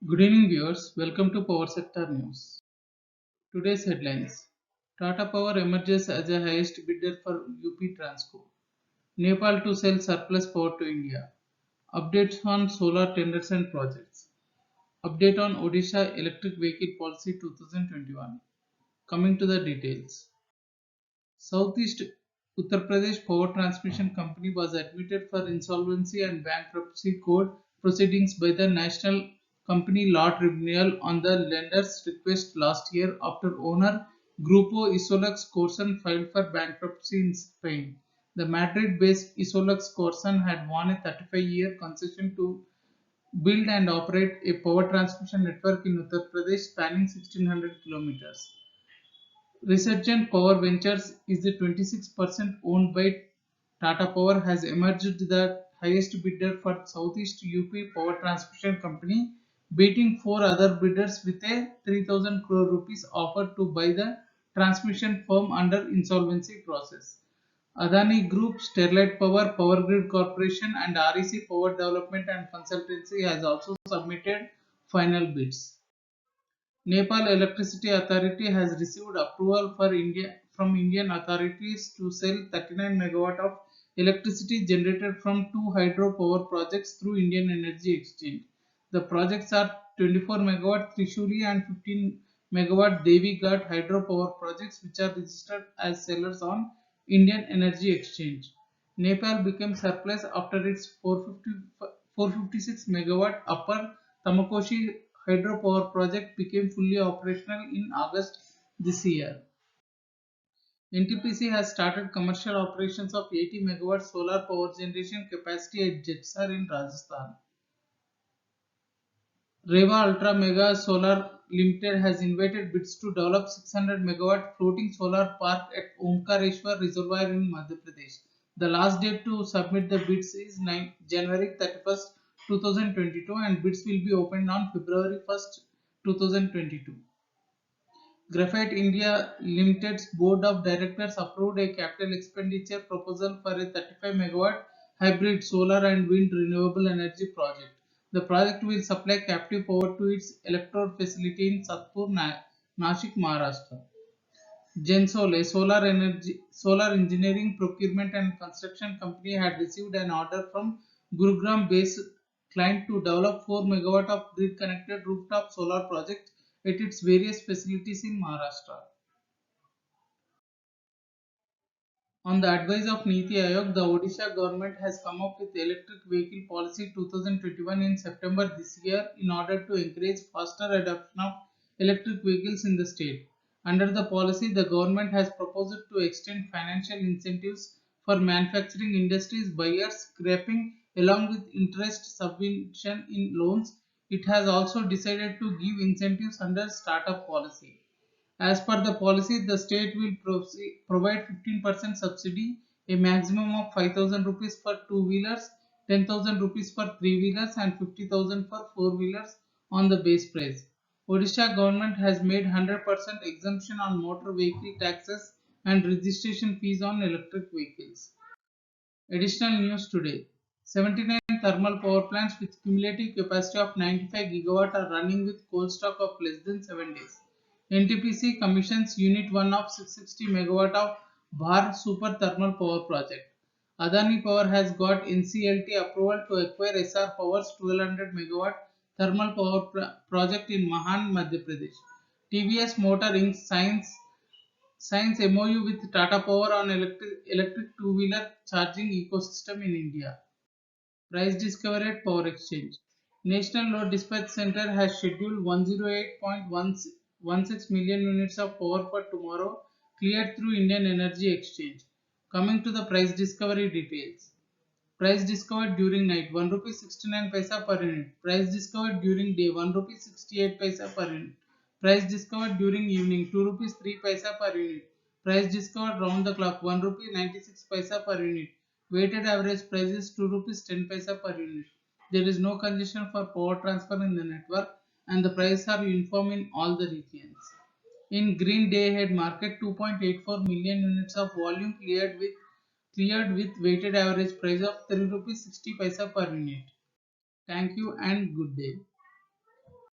Good evening, viewers. Welcome to Power Sector News. Today's headlines: Tata Power emerges as the highest bidder for UP Transco. Nepal to sell surplus power to India. Updates on solar tenders and projects. Update on Odisha Electric Vehicle Policy 2021. Coming to the details. Southeast Uttar Pradesh Power Transmission Company was admitted for insolvency and bankruptcy court proceedings by the National Company Law Tribunal on the lender's request last year after owner Grupo Isolux Corson filed for bankruptcy in Spain. The Madrid-based Isolux Corson had won a 35-year concession to build and operate a power transmission network in Uttar Pradesh spanning 1600 kilometers. Resurgent Power Ventures is the 26% owned by Tata Power has emerged the highest bidder for Southeast UP Power Transmission Company, beating four other bidders with a 3,000 crore rupees offer to buy the transmission firm under insolvency process. Adani Group, Sterlite Power, Power Grid Corporation and REC Power Development and Consultancy has also submitted final bids. Nepal Electricity Authority has received approval from Indian authorities to sell 39 megawatt of electricity generated from two hydropower projects through Indian Energy Exchange. The projects are 24 megawatt Trishuli and 15 megawatt Devi Ghat hydropower projects which are registered as sellers on Indian Energy Exchange. Nepal became surplus after its 456 megawatt Upper Tamakoshi hydropower project became fully operational in August this year. NTPC has started commercial operations of 80 megawatt solar power generation capacity at Jetsar in Rajasthan. Reva Ultra Mega Solar Limited has invited bids to develop 600 megawatt floating solar park at Omkareshwar Reservoir in Madhya Pradesh. The last date to submit the bids is January 31st, 2022 and bids will be opened on February 1st, 2022. Graphite India Limited's Board of Directors approved a capital expenditure proposal for a 35 megawatt hybrid solar and wind renewable energy project. The project will supply captive power to its electrode facility in Satpur, Nashik, Maharashtra. Gensol, a solar engineering procurement and construction company, had received an order from Gurugram-based client to develop 4 megawatt of grid-connected rooftop solar project at its various facilities in Maharashtra. On the advice of Niti Aayog, the Odisha government has come up with Electric Vehicle Policy 2021 in September this year in order to encourage faster adoption of electric vehicles in the state. Under the policy, the government has proposed to extend financial incentives for manufacturing industries buyers scrapping along with interest subvention in loans. It has also decided to give incentives under startup policy. As per the policy, the state will provide 15% subsidy, a maximum of 5,000 rupees for two-wheelers, 10,000 rupees for three-wheelers and 50,000 for four-wheelers on the base price. Odisha government has made 100% exemption on motor vehicle taxes and registration fees on electric vehicles. Additional news today. 79 thermal power plants with cumulative capacity of 95 gigawatt are running with coal stock of less than 7 days. NTPC commissions Unit 1 of 660 megawatt of Bhar Super Thermal Power Project. Adani Power has got NCLT approval to acquire SR Power's 1200 megawatt thermal power project in Mahan, Madhya Pradesh. TVS Motor Inc. signs MOU with Tata Power on electric two-wheeler charging ecosystem in India. Price discovery at Power Exchange. National Load Dispatch Center has scheduled 108.16 million units of power for tomorrow, cleared through Indian Energy Exchange. Coming to the price discovery details. Price discovered during night 1 rupee 69 paisa per unit. Price discovered during day 1 rupee 68 paisa per unit. Price discovered during evening 2 rupees 3 paisa per unit. Price discovered round the clock 1 rupee 96 paisa per unit. Weighted average price is 2 rupees 10 paisa per unit. There is no congestion for power transfer in the network and the prices are uniform in all the regions. In green day ahead market, 2.84 million units of volume cleared with weighted average price of 3 rupees 60 paisa per unit. Thank you and good day.